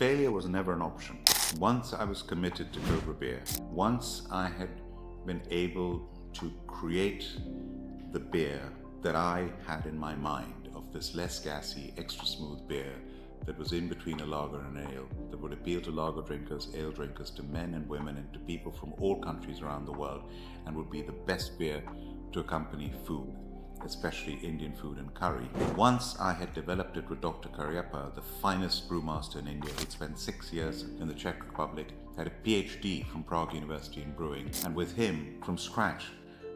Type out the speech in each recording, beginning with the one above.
failure was never an option. Once I was committed to Cobra beer, once I had been able to create the beer that I had in my mind of this less gassy, extra smooth beer that was in between a lager and an ale, that would appeal to lager drinkers, ale drinkers, to men and women, and to people from all countries around the world, and would be the best beer to accompany food, especially Indian food and curry. Once I had developed it with Dr. Cariappa, the finest brewmaster in India, who'd spent 6 years in the Czech Republic, had a PhD from Prague University in brewing, and with him, from scratch,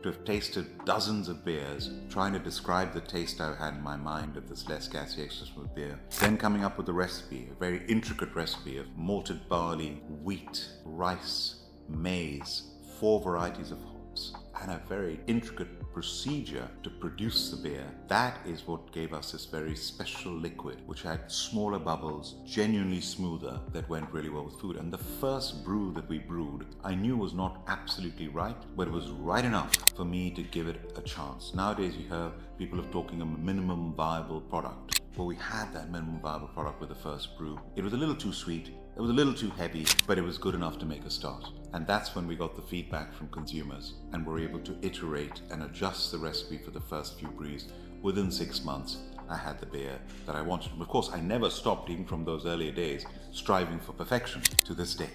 to have tasted dozens of beers, trying to describe the taste I had in my mind of this less gassy, extra smooth beer. Then coming up with a recipe, a very intricate recipe of malted barley, wheat, rice, maize, 4 varieties of hops, and a very intricate procedure to produce the beer. That is what gave us this very special liquid, which had smaller bubbles, genuinely smoother, that went really well with food. And the first brew that we brewed, I knew was not absolutely right, but it was right enough for me to give it a chance. Nowadays you hear people are talking a minimum viable product. Well, we had that minimum viable product with the first brew. It was a little too sweet, it was a little too heavy, but it was good enough to make a start. And that's when we got the feedback from consumers and were able to iterate and adjust the recipe for the first few brews. Within 6 months, I had the beer that I wanted. Of course, I never stopped, even from those earlier days, striving for perfection to this day.